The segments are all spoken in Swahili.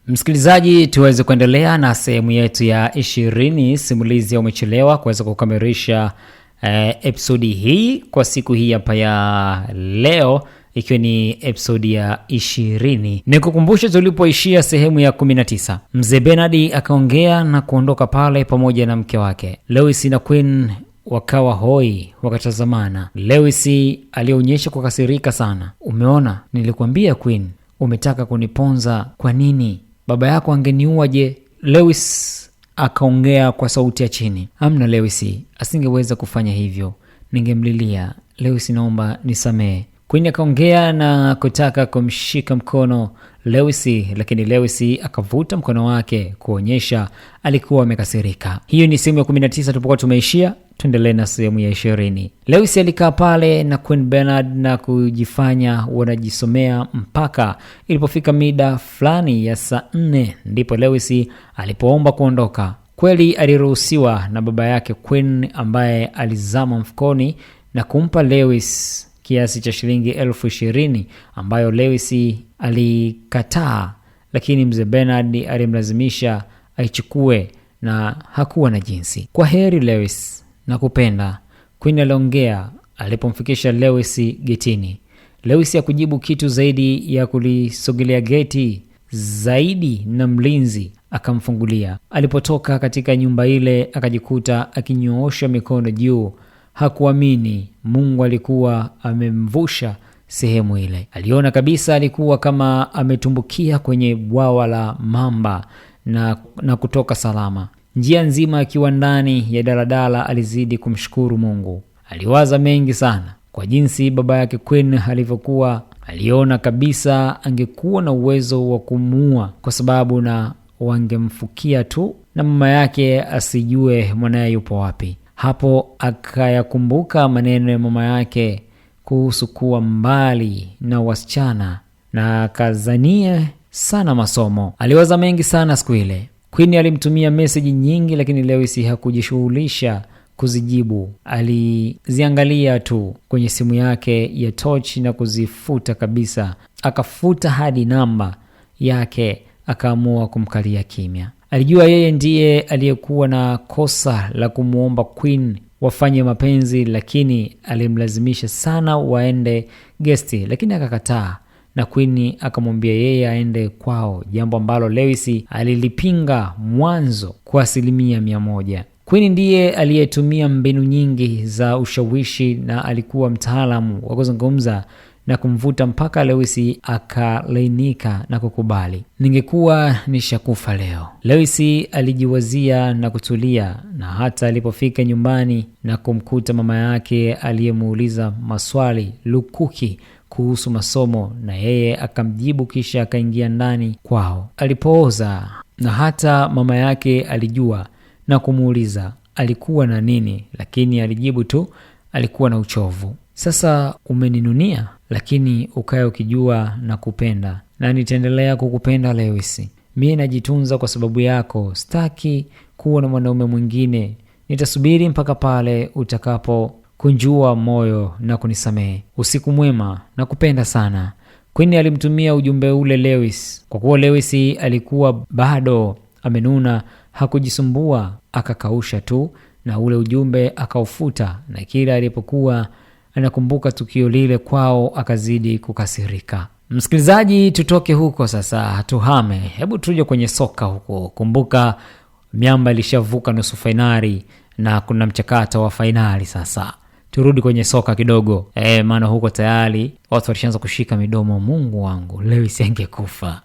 Msikilizaji, tuweze kuendelea na sehemu yetu ya 20 simulizi ya Umechelewa kuweza kukamilisha episodi hii kwa siku hii hapa ya leo, ikiwa ni episodi ya 20. Nikukumbushe tulipoishia sehemu ya 19. Mzee Bernard akaongea na kuondoka pale pamoja na mke wake. Lewis na Queen wakawa hoi wakatazamana. Lewis alionyesha kukasirika sana. Umeona, nilikwambia Queen, umetaka kuniponza. Kwa nini? Baba yako angeniua je? Lewis akaongea kwa sauti ya chini. Amna Lewis, asingeweza kufanya hivyo. Ningemlilia. Lewis, naomba nisamee. Queen akaongea na kutaka kumshika mkono Lewis, lakini Lewis akavuta mkono wake kuonyesha alikuwa amekasirika. Hiyo ni sehemu ya 19 tulipokuwa tumeishia. Tuendelee na sehemu ya 20. Lewis alikaa pale na Queen Bernard na kujifanya wanajisomea mpaka ilipofika mida fulani ya saa 4 ndipo Lewis alipoomba kuondoka. Kweli aliruhusiwa na baba yake Queen, ambaye alizama mfukoni na kumpa Lewis kiasi cha shilingi 20,000 ambayo Lewis alikataa, lakini mzee Bernard alimlazimisha aichukue na hakuwa na jinsi. Kwa heri Lewis, nakupenda, Queen aliongea alipomfikisha Lewis getini. Lewis hakujibu kitu zaidi ya kulisogelea geti zaidi na mlinzi akamfungulia. Alipotoka katika nyumba ile akajikuta akinyoosha mikono juu. Hakuamini Mungu alikuwa amemvusha sehemu ile. Aliona kabisa alikuwa kama ametumbukia kwenye bwawa la mamba na kutoka salama. Njia nzima akiwa ndani ya daladala alizidi kumshukuru Mungu. Aliwaza mengi sana kwa jinsi baba yake Queen alivyokuwa. Aliona kabisa angekuwa na uwezo wa kumuua kwa sababu na wangemfukia tu na mama yake asijue mwanaye yupo wapi. Hapo akayakumbuka maneno ya mama yake kuhusu kuwa mbali na wasichana na akazania sana masomo. Aliwaza mengi sana siku ile. Queen alimtumia message nyingi, lakini Lewis hakujishughulisha kuzijibu. Aliziangalia tu kwenye simu yake ya touch na kuzifuta kabisa. Akafuta hadi namba yake, akaamua kumkalia kimya. Alijua yeye ndiye aliyekuwa na kosa la kumuomba Queen wafanye mapenzi, lakini alimlazimisha sana waende gesti, lakini akakataa na Queen akamwambia yeye aende kwao, jambo ambalo Lewis alilipinga mwanzo kwa 100%. Queen ndiye aliyetumia mbinu nyingi za ushawishi na alikuwa mtaalamu wa kuzungumza na kumvuta mpaka Lewis akalainika na kukubali. Ningekuwa nishakufa leo, Lewis alijiwazia na kutulia. Na hata alipofika nyumbani na kumkuta mama yake aliyemuuliza maswali lukuki kuhusu masomo, na yeye akamjibu, kisha akaingia ndani kwao. Alipooza na hata mama yake alijua na kumuuliza alikuwa na nini, lakini alijibu tu alikuwa na uchovu. Sasa umeninunia, lakini ukae ukijua na kupenda, na nitaendelea kukupenda Lewis. Mimi najitunza kwa sababu yako, sitaki kuwa na mwanaume mwingine. Nitasubiri mpaka pale utakapo kunjua moyo na kunisamehe. Usiku mwema, nakupenda sana. Queen alimtumia ujumbe ule Lewis. Kwa kuwa Lewis alikuwa bado amenuna, hakujisumbua, akakausha tu na ule ujumbe akaufuta, na kila alipokuwa anakumbuka tukio lile kwao akazidi kukasirika. Msikilizaji, tutoke huko sasa, tuhame. Hebu tuje kwenye soka huko. Kumbuka miamba ilishavuka nusu finali na kuna mchakato wa finali sasa. Turudi kwenye soka kidogo. Maana huko tayari watu walishaanza kushika midomo. Mungu wangu, Lewis angekufa.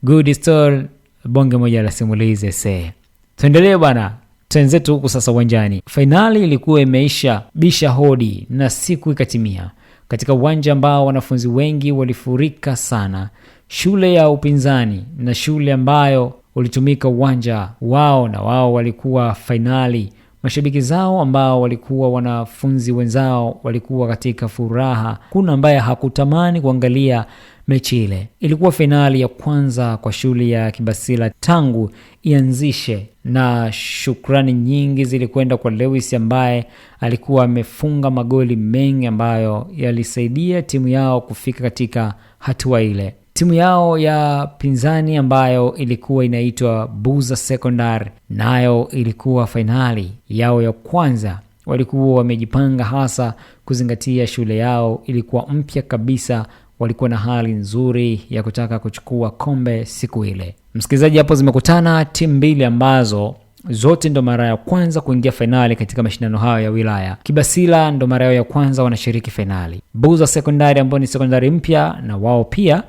Good story, bonge moja la simulizi se. Tuendelee bwana. Tenzetu huku sasa uwanjani. Finali ilikuwa imeisha bisha hodi na siku ikatimia. Katika uwanja ambao wanafunzi wengi walifurika sana. Shule ya upinzani na shule ambayo ulitumika uwanja wao, na wao walikuwa finali. Mashabiki zao ambao walikuwa wanafunzi wenzao walikuwa katika furaha. Kuna ambaye hakutamani kuangalia mechi ile. Ilikuwa finali ya kwanza kwa shule ya Kibasila tangu ianzishe, na shukrani nyingi zilikwenda kwa Lewis ambaye alikuwa amefunga magoli mengi ambayo yalisaidia timu yao kufika katika hatua ile. Timu yao ya pinzani ambayo ilikuwa inaitwa Buza Secondary nayo ilikuwa fainali yao ya kwanza. Walikuwa wamejipanga hasa kuzingatia shule yao ilikuwa mpya kabisa, walikuwa na hali nzuri ya kutaka kuchukua kombe siku ile. Msikilizaji, hapo zimekutana timu mbili ambazo zote ndo mara ya kwanza kuingia fainali katika mashindano hayo ya wilaya. Kibasila ndo mara yao ya kwanza wanashiriki fainali. Buza Secondary ambao ni sekondari mpya, na wao pia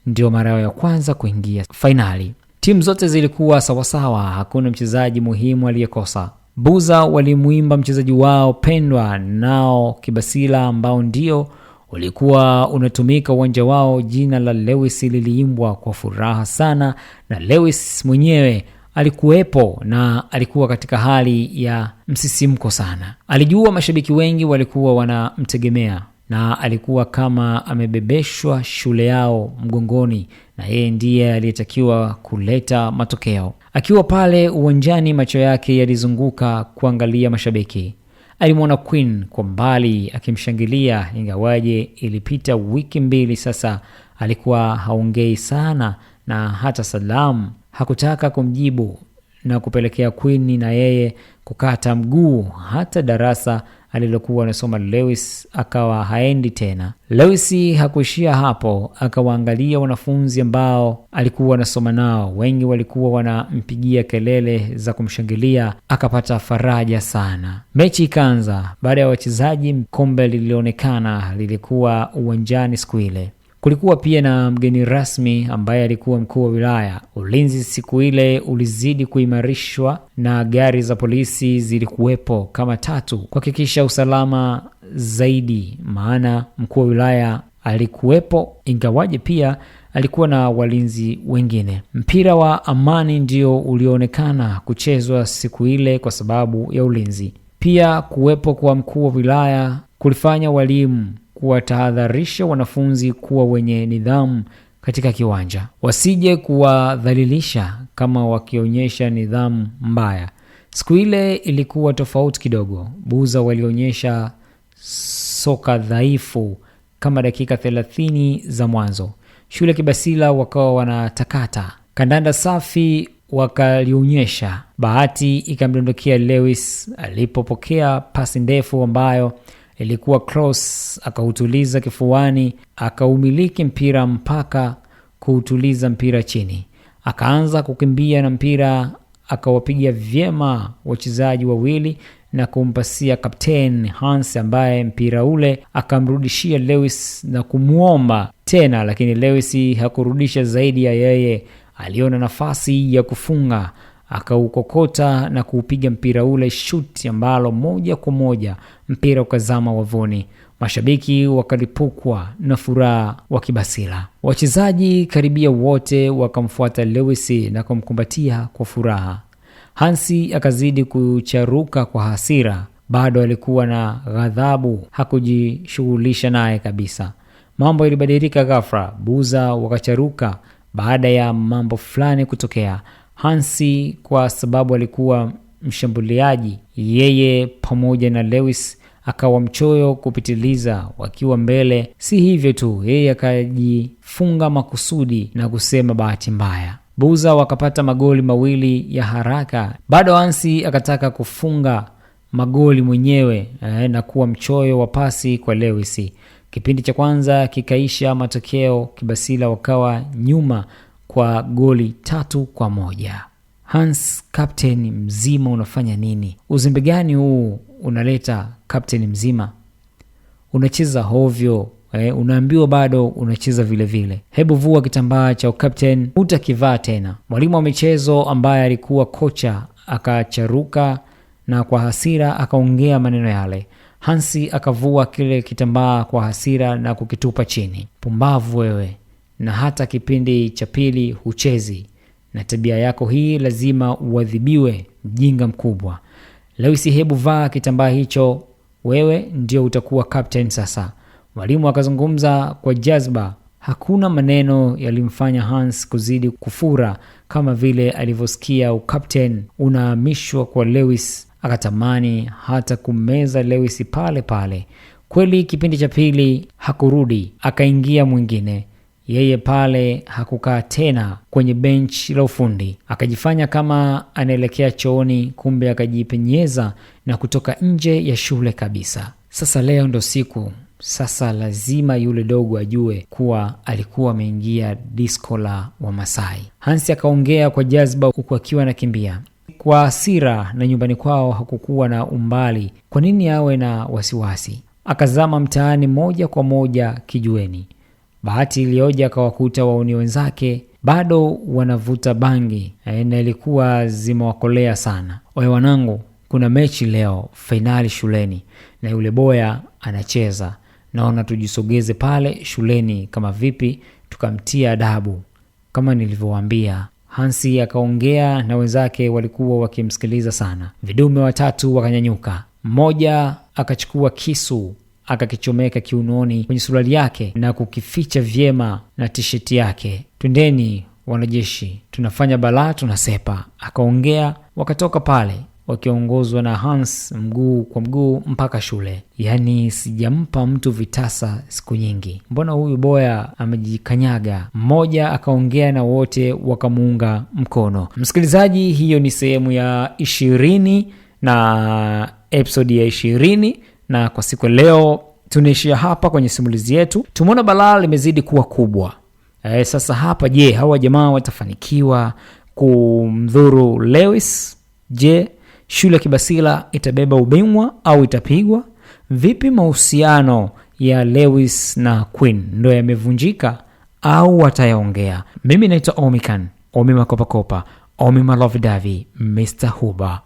ndio mara yao ya kwanza kuingia fainali. Timu zote zilikuwa sawasawa, hakuna mchezaji muhimu aliyekosa. Buza walimuimba mchezaji wao pendwa, nao Kibasila ambao ndio ulikuwa unatumika uwanja wao, jina la Lewis liliimbwa kwa furaha sana, na Lewis mwenyewe alikuwepo na alikuwa katika hali ya msisimko sana. Alijua mashabiki wengi walikuwa wanamtegemea na alikuwa kama amebebeshwa shule yao mgongoni, na yeye ndiye aliyetakiwa kuleta matokeo. Akiwa pale uwanjani, macho yake yalizunguka kuangalia mashabiki. Alimwona Queen kwa mbali akimshangilia, ingawaje ilipita wiki 2 sasa. Alikuwa haongei sana na hata salamu hakutaka kumjibu, na kupelekea Queen na yeye kukata mguu. Hata darasa alilokuwa anasoma Lewis akawa haendi tena. Lewis hakuishia hapo, akawaangalia wanafunzi ambao alikuwa anasoma nao. Wengi walikuwa wanampigia kelele za kumshangilia, akapata faraja sana. Mechi ikaanza. Baada ya wachezaji, kombe lilionekana lilikuwa uwanjani siku ile. Kulikuwa pia na mgeni rasmi ambaye alikuwa mkuu wa wilaya. Ulinzi siku ile ulizidi kuimarishwa na gari za polisi zilikuwepo kama 3 kuhakikisha usalama zaidi, maana mkuu wa wilaya alikuwepo, ingawaje pia alikuwa na walinzi wengine. Mpira wa amani ndio ulioonekana kuchezwa siku ile kwa sababu ya ulinzi. Pia kuwepo kwa mkuu wa wilaya kulifanya walimu kuwatahadharisha wanafunzi kuwa wenye nidhamu katika kiwanja, wasije kuwadhalilisha kama wakionyesha nidhamu mbaya. Siku ile ilikuwa tofauti kidogo. Buza walionyesha soka dhaifu kama dakika 30 za mwanzo. Shule Kibasila wakawa wanatakata kandanda safi, wakalionyesha. Bahati ikamdondokea Lewis alipopokea pasi ndefu ambayo ilikuwa cross, akautuliza kifuani, akaumiliki mpira mpaka kuutuliza mpira chini. Akaanza kukimbia na mpira, akawapigia vyema wachezaji wawili na kumpasia Captain Hans ambaye mpira ule akamrudishia Lewis na kumuomba tena, lakini Lewis hakurudisha zaidi ya yeye. Aliona nafasi ya kufunga, akaukokota na kuupiga mpira ule shuti ambalo moja kwa moja mpira ukazama wavuni. Mashabiki wakalipukwa na furaha wa Kibasila. Wachezaji karibia wote wakamfuata Lewis na kumkumbatia kwa furaha. Hansi akazidi kucharuka kwa hasira. Bado alikuwa na ghadhabu, hakujishughulisha naye kabisa. Mambo ilibadilika ghafla. Buza wakacharuka baada ya mambo fulani kutokea. Hansi kwa sababu alikuwa mshambuliaji, yeye pamoja na Lewis akawa mchoyo kupitiliza wakiwa mbele. Si hivyo tu, yeye akajifunga makusudi na kusema bahati mbaya. Buza wakapata magoli mawili ya haraka. Bado Hansi akataka kufunga magoli mwenyewe na kuwa mchoyo wa pasi kwa Lewis. Kipindi cha kwanza kikaisha, matokeo Kibasila wakawa nyuma kwa goli 3-1. Hans, captain mzima, unafanya nini? Uzembe gani huu unaleta captain mzima? Unacheza hovyo, unaambiwa bado unacheza vile vile. Hebu vua kitambaa cha captain, utakivaa tena. Mwalimu wa michezo ambaye alikuwa kocha akacharuka na kwa hasira akaongea maneno yale. Hansi akavua kile kitambaa kwa hasira na kukitupa chini. Pumbavu wewe, na hata kipindi cha pili huchezi, na tabia yako hii lazima uadhibiwe, mjinga mkubwa. Lewis, hebu vaa kitambaa hicho, wewe ndio utakuwa captain sasa. Mwalimu akazungumza kwa jazba. Hakuna maneno yalimfanya Hans kuzidi kufura kama vile alivyosikia ukapten unahamishwa kwa Lewis. Akatamani hata kumeza Lewis pale pale. Kweli kipindi cha pili hakurudi, akaingia mwingine. Yeye pale hakukaa tena kwenye bench la ufundi, akajifanya kama anaelekea chooni, kumbe akajipenyeza na kutoka nje ya shule kabisa. Sasa leo ndo siku, sasa lazima yule dogo ajue kuwa alikuwa ameingia disco la Wamasai. Hansi akaongea kwa jazba huku akiwa anakimbia kwa hasira, na nyumbani kwao hakukuwa na umbali, kwa nini awe na wasiwasi? Akazama mtaani moja kwa moja kijueni. Bahati iliyoja akawakuta wauni wenzake bado wanavuta bangi, na ilikuwa zimewakolea sana. Oye wanangu, kuna mechi leo, finali shuleni, na yule boya anacheza, naona tujisogeze pale shuleni kama vipi tukamtia adabu kama nilivyowaambia. Hansi akaongea na wenzake walikuwa wakimsikiliza sana. Vidume watatu wakanyanyuka. Mmoja akachukua kisu akakichomeka kiunoni kwenye suruali yake na kukificha vyema na tisheti yake. Twendeni wanajeshi, tunafanya balaa, tunasepa, akaongea. Wakatoka pale wakiongozwa na Hans mguu kwa mguu mpaka shule. Yaani sijampa mtu vitasa siku nyingi, mbona huyu boya amejikanyaga? Mmoja akaongea na wote wakamuunga mkono. Msikilizaji, hiyo ni sehemu ya 20 na episode ya 20, na kwa siku leo tunaishia hapa kwenye simulizi yetu. Tumeona balaa limezidi kuwa kubwa. Sasa hapa, je, hawa jamaa watafanikiwa kumdhuru Lewis? Je, shule ya Kibasila itabeba ubingwa au itapigwa? Vipi mahusiano ya Lewis na Queen, ndo yamevunjika au watayaongea? Mimi naitwa Omikan, Omi Makopakopa, Omi Malovidavi, Mr. Huba.